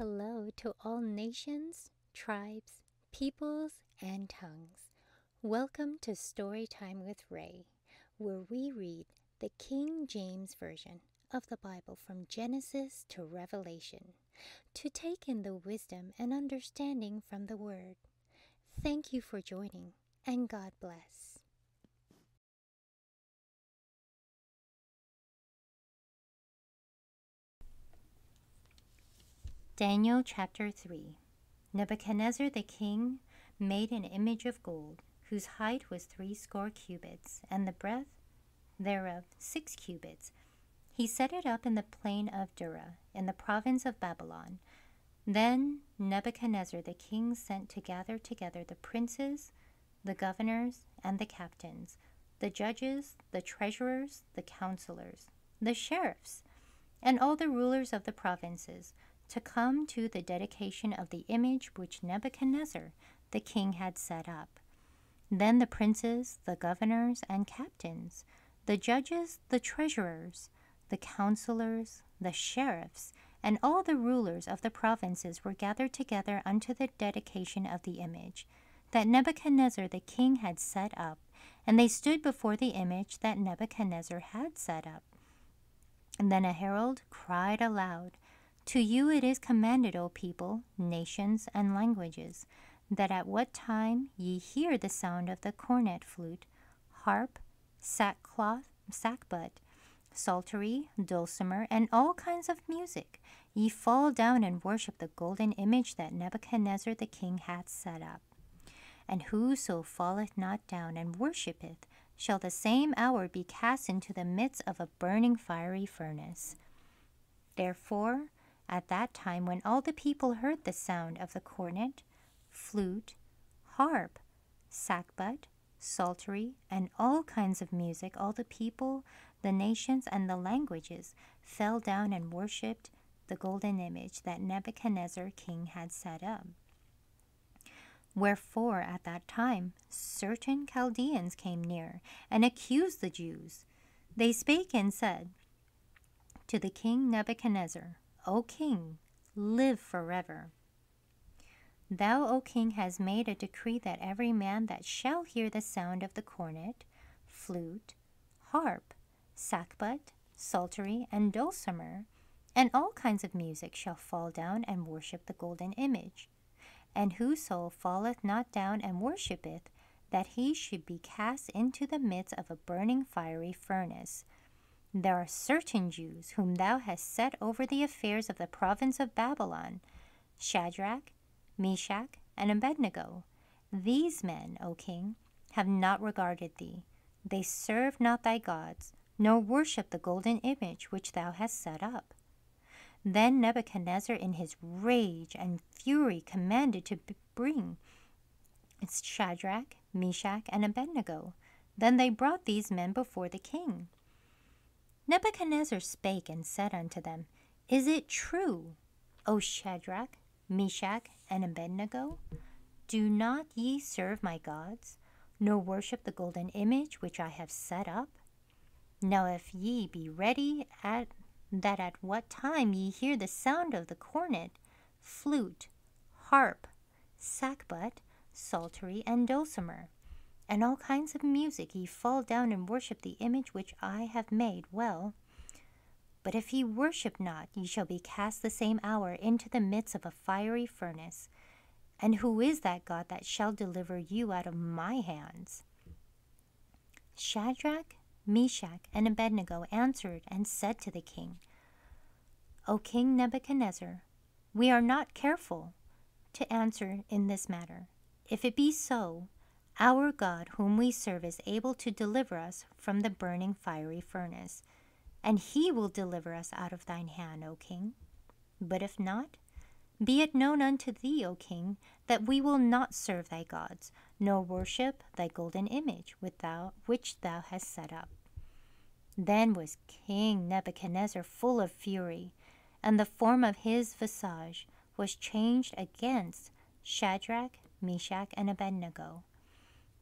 hello to all nations, tribes, peoples, and tongues. Welcome to Storytime with Rae, where we read the King James Version of the Bible from Genesis to Revelation, to take in the wisdom and understanding from the Word. Thank you for joining, and God bless. Daniel chapter 3. Nebuchadnezzar the king made an image of gold, whose height was 60 cubits, and the breadth thereof 6 cubits. He set it up in the plain of Dura, in the province of Babylon. Then Nebuchadnezzar the king sent to gather together the princes, the governors, and the captains, the judges, the treasurers, the counselors, the sheriffs, and all the rulers of the provinces, to come to the dedication of the image which Nebuchadnezzar the king had set up. Then the princes, the governors, and captains, the judges, the treasurers, the counselors, the sheriffs, and all the rulers of the provinces were gathered together unto the dedication of the image that Nebuchadnezzar the king had set up, and they stood before the image that Nebuchadnezzar had set up. And then a herald cried aloud, To you it is commanded, O people, nations, and languages, that at what time ye hear the sound of the cornet, flute, harp, sackcloth, sackbut, psaltery, dulcimer, and all kinds of music, ye fall down and worship the golden image that Nebuchadnezzar the king hath set up. And whoso falleth not down and worshipeth shall the same hour be cast into the midst of a burning fiery furnace. Therefore, at that time when all the people heard the sound of the cornet, flute, harp, sackbut, psaltery, and all kinds of music, all the people, the nations, and the languages fell down and worshipped the golden image that Nebuchadnezzar king had set up. Wherefore at that time certain Chaldeans came near, and accused the Jews. They spake and said to the king Nebuchadnezzar, O king, live forever. Thou, O king, hast made a decree that every man that shall hear the sound of the cornet, flute, harp, sackbut, psaltery, and dulcimer, and all kinds of music shall fall down and worship the golden image. And whoso falleth not down and worshippeth, that he should be cast into the midst of a burning fiery furnace. There are certain Jews whom thou hast set over the affairs of the province of Babylon, Shadrach, Meshach, and Abednego. These men, O king, have not regarded thee. They serve not thy gods, nor worship the golden image which thou hast set up. Then Nebuchadnezzar in his rage and fury commanded to bring Shadrach, Meshach, and Abednego. Then they brought these men before the king. Nebuchadnezzar spake and said unto them, Is it true, O Shadrach, Meshach, and Abednego? Do not ye serve my gods, nor worship the golden image which I have set up? Now if ye be ready at what time ye hear the sound of the cornet, flute, harp, sackbut, psaltery, and dulcimer, and all kinds of music, ye fall down and worship the image which I have made, well. But if ye worship not, ye shall be cast the same hour into the midst of a fiery furnace. And who is that God that shall deliver you out of my hands? Shadrach, Meshach, and Abednego answered and said to the king, O King Nebuchadnezzar, we are not careful to answer in this matter. If it be so, our God whom we serve is able to deliver us from the burning fiery furnace, and he will deliver us out of thine hand, O king. But if not, be it known unto thee, O king, that we will not serve thy gods, nor worship thy golden image which thou hast set up. Then was King Nebuchadnezzar full of fury, and the form of his visage was changed against Shadrach, Meshach, and Abednego.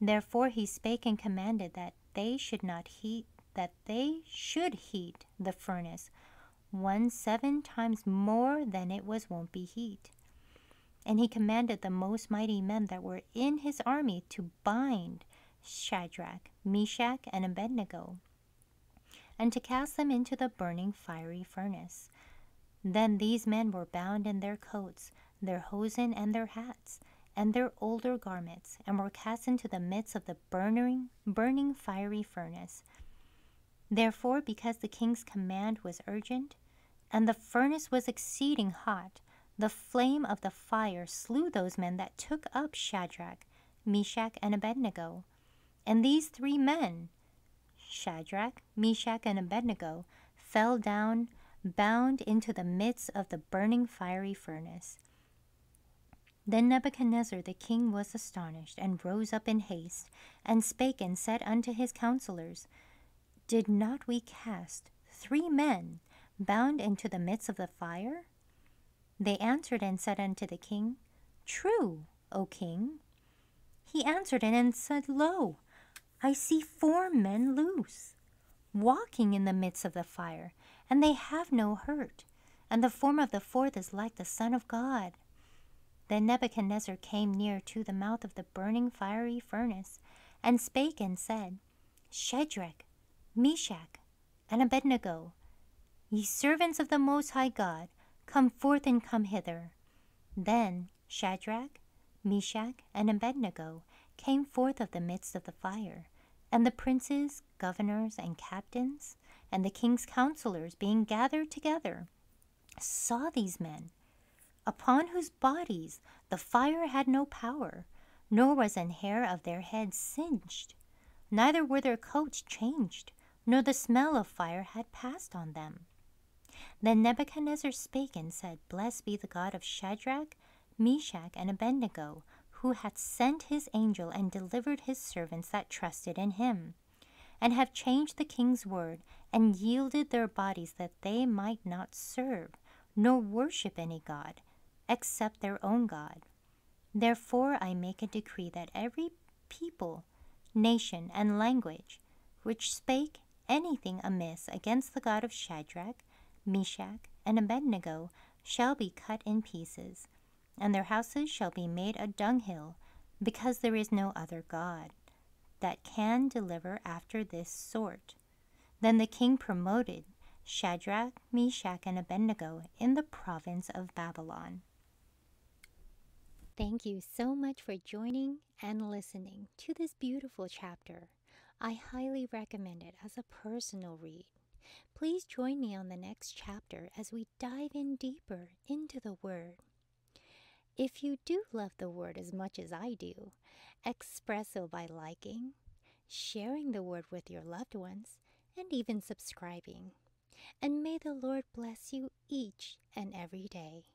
Therefore he spake and commanded that they should heat the furnace, one 7 times more than it was wont be heat. And he commanded the most mighty men that were in his army to bind Shadrach, Meshach, and Abednego, and to cast them into the burning fiery furnace. Then these men were bound in their coats, their hosen, and their hats, and their older garments, and were cast into the midst of the burning fiery furnace. Therefore, because the king's command was urgent, and the furnace was exceeding hot, the flame of the fire slew those men that took up Shadrach, Meshach, and Abednego. And these 3 men, Shadrach, Meshach, and Abednego, fell down, bound into the midst of the burning fiery furnace. Then Nebuchadnezzar the king was astonished, and rose up in haste, and spake and said unto his counselors, Did not we cast 3 men bound into the midst of the fire? They answered and said unto the king, True, O king. He answered and said, Lo, I see 4 men loose, walking in the midst of the fire, and they have no hurt, and the form of the 4th is like the Son of God. Then Nebuchadnezzar came near to the mouth of the burning fiery furnace, and spake and said, Shadrach, Meshach, and Abednego, ye servants of the Most High God, come forth and come hither. Then Shadrach, Meshach, and Abednego came forth of the midst of the fire, and the princes, governors, and captains, and the king's counselors, being gathered together, saw these men, upon whose bodies the fire had no power, nor was an hair of their heads singed, neither were their coats changed, nor the smell of fire had passed on them. Then Nebuchadnezzar spake and said, Blessed be the God of Shadrach, Meshach, and Abednego, who hath sent his angel and delivered his servants that trusted in him, and have changed the king's word, and yielded their bodies that they might not serve, nor worship any god, except their own God. Therefore I make a decree that every people, nation, and language, which spake anything amiss against the God of Shadrach, Meshach, and Abednego, shall be cut in pieces, and their houses shall be made a dunghill, because there is no other God that can deliver after this sort. Then the king promoted Shadrach, Meshach, and Abednego in the province of Babylon. Thank you so much for joining and listening to this beautiful chapter. I highly recommend it as a personal read. Please join me on the next chapter as we dive in deeper into the Word. If you do love the Word as much as I do, express so by liking, sharing the Word with your loved ones, and even subscribing. And may the Lord bless you each and every day.